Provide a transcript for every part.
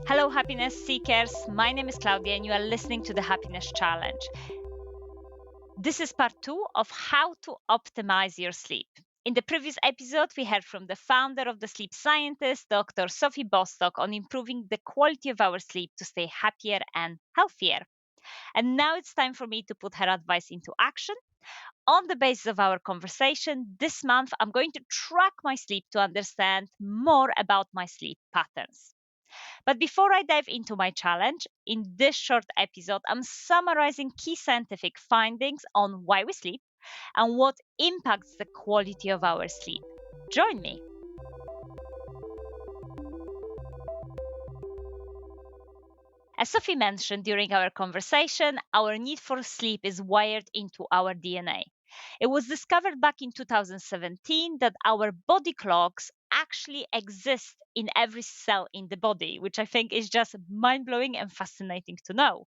Hello, happiness seekers. My name is Claudia, and you are listening to the Happiness Challenge. This is part two of how to optimize your sleep. In the previous episode, we heard from the founder of the sleep scientist, Dr. Sophie Bostock, on improving the quality of our sleep to stay happier and healthier. And now it's time for me to put her advice into action. On the basis of our conversation, this month I'm going to track my sleep to understand more about my sleep patterns. But before I dive into my challenge, in this short episode, I'm summarizing key scientific findings on why we sleep and what impacts the quality of our sleep. Join me. As Sophie mentioned during our conversation, our need for sleep is wired into our DNA. It was discovered back in 2017 that our body clocks actually exist in every cell in the body, which I think is just mind blowing and fascinating to know.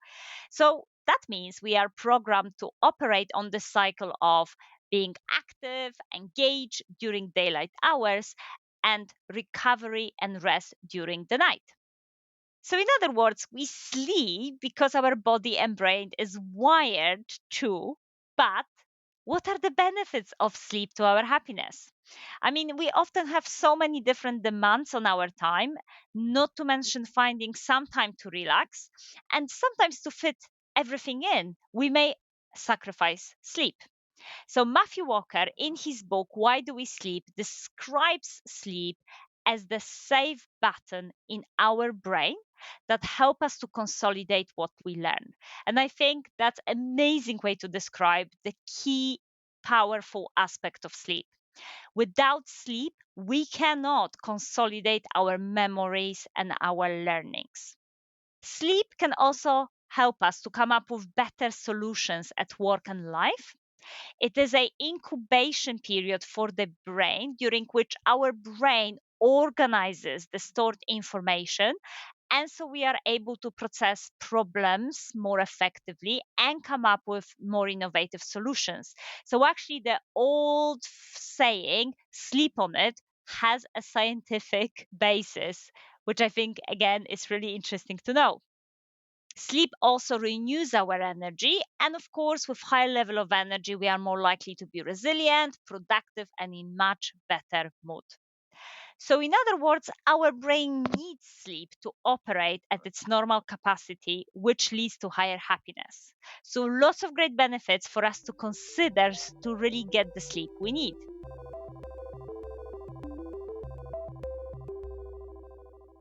So that means we are programmed to operate on the cycle of being active, engaged during daylight hours, and recovery and rest during the night. So, in other words, we sleep because our body and brain is wired to, but what are the benefits of sleep to our happiness? I mean, we often have so many different demands on our time, not to mention finding some time to relax, and sometimes to fit everything in, we may sacrifice sleep. So, Matthew Walker, in his book, Why Do We Sleep, describes sleep as the save button in our brain that help us to consolidate what we learn. And I think that's an amazing way to describe the key powerful aspect of sleep. Without sleep, we cannot consolidate our memories and our learnings. Sleep can also help us to come up with better solutions at work and life. It is an incubation period for the brain during which our brain organizes the stored information. And so we are able to process problems more effectively and come up with more innovative solutions. So, actually, the old saying, sleep on it, has a scientific basis, which I think, again, is really interesting to know. Sleep also renews our energy, and of course, with high level of energy, we are more likely to be resilient, productive, and in much better mood. So, in other words, our brain needs sleep to operate at its normal capacity, which leads to higher happiness. So, lots of great benefits for us to consider to really get the sleep we need.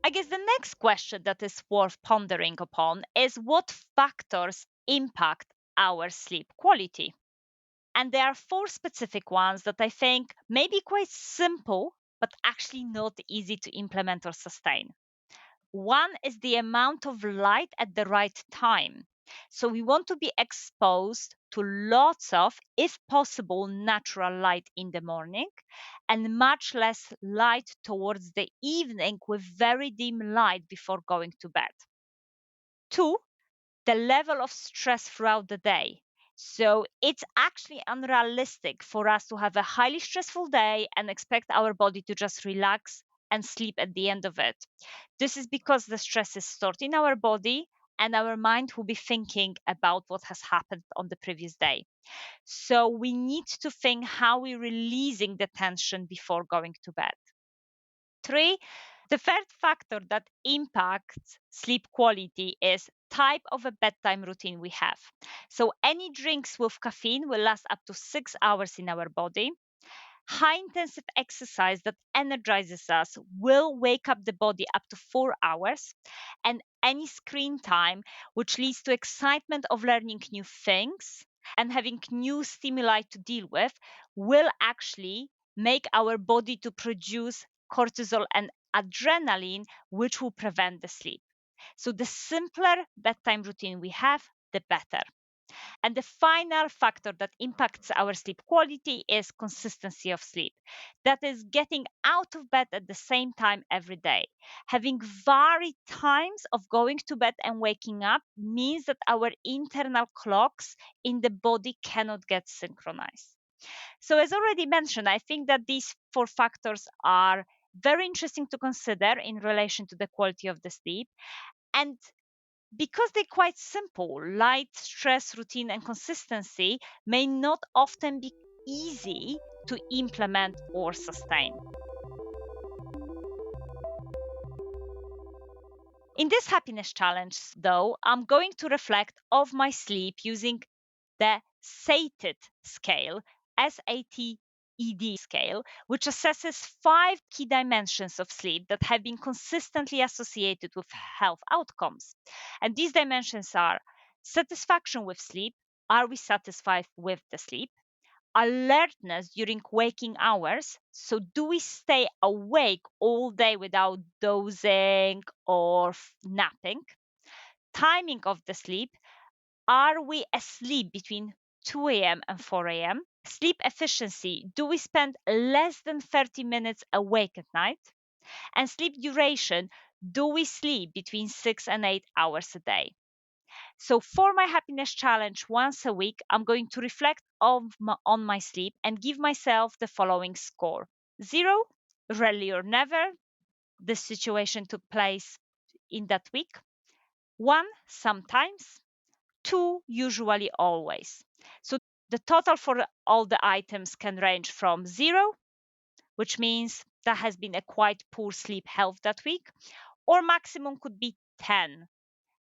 I guess the next question that is worth pondering upon is what factors impact our sleep quality. And there are four specific ones that I think may be quite simple, but actually not easy to implement or sustain. One is the amount of light at the right time. So we want to be exposed to lots of, if possible, natural light in the morning and much less light towards the evening with very dim light before going to bed. Two, the level of stress throughout the day. So it's actually unrealistic for us to have a highly stressful day and expect our body to just relax and sleep at the end of it. This is because the stress is stored in our body and our mind will be thinking about what has happened on the previous day. So we need to think how we're releasing the tension before going to bed. Three, the third factor that impacts sleep quality is type of a bedtime routine we have. So any drinks with caffeine will last up to 6 hours in our body. High intensive exercise that energizes us will wake up the body up to 4 hours. And any screen time, which leads to excitement of learning new things and having new stimuli to deal with, will actually make our body to produce cortisol and adrenaline, which will prevent the sleep. So the simpler bedtime routine we have, the better. And the final factor that impacts our sleep quality is consistency of sleep. That is getting out of bed at the same time every day. Having varied times of going to bed and waking up means that our internal clocks in the body cannot get synchronized. So, as already mentioned, I think that these four factors are very interesting to consider in relation to the quality of the sleep. And because they're quite simple, light, stress, routine, and consistency may not often be easy to implement or sustain. In this happiness challenge, though, I'm going to reflect of my sleep using the SATED scale, SATED scale, which assesses 5 key dimensions of sleep that have been consistently associated with health outcomes. And these dimensions are satisfaction with sleep. Are we satisfied with the sleep? Alertness during waking hours. So, do we stay awake all day without dozing or napping? Timing of the sleep. Are we asleep between 2 a.m. and 4 a.m.? Sleep efficiency. Do we spend less than 30 minutes awake at night? And sleep duration. Do we sleep between 6 and 8 hours a day? So, for my happiness challenge once a week, I'm going to reflect on my sleep and give myself the following score: 0, rarely or never, this situation took place in that week; 1, sometimes; 2, usually always. So, the total for all the items can range from 0, which means that has been a quite poor sleep health that week, or maximum could be 10.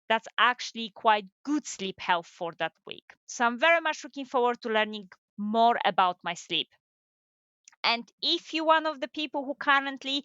That's actually quite good sleep health for that week. So I'm very much looking forward to learning more about my sleep. And if you're one of the people who currently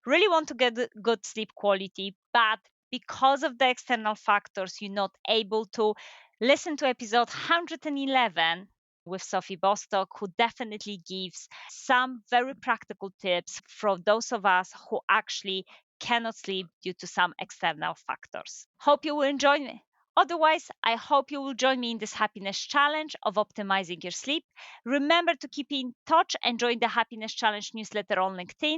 really want to get good sleep quality, but because of the external factors, you're not able to listen to episode 111 with Sophie Bostock, who definitely gives some very practical tips for those of us who actually cannot sleep due to some external factors. Hope you will enjoy me. Otherwise, I hope you will join me in this happiness challenge of optimizing your sleep. Remember to keep in touch and join the happiness challenge newsletter on LinkedIn.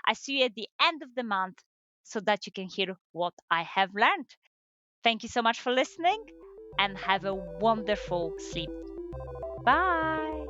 I see you at the end of the month so that you can hear what I have learned. Thank you so much for listening and have a wonderful sleep. Bye.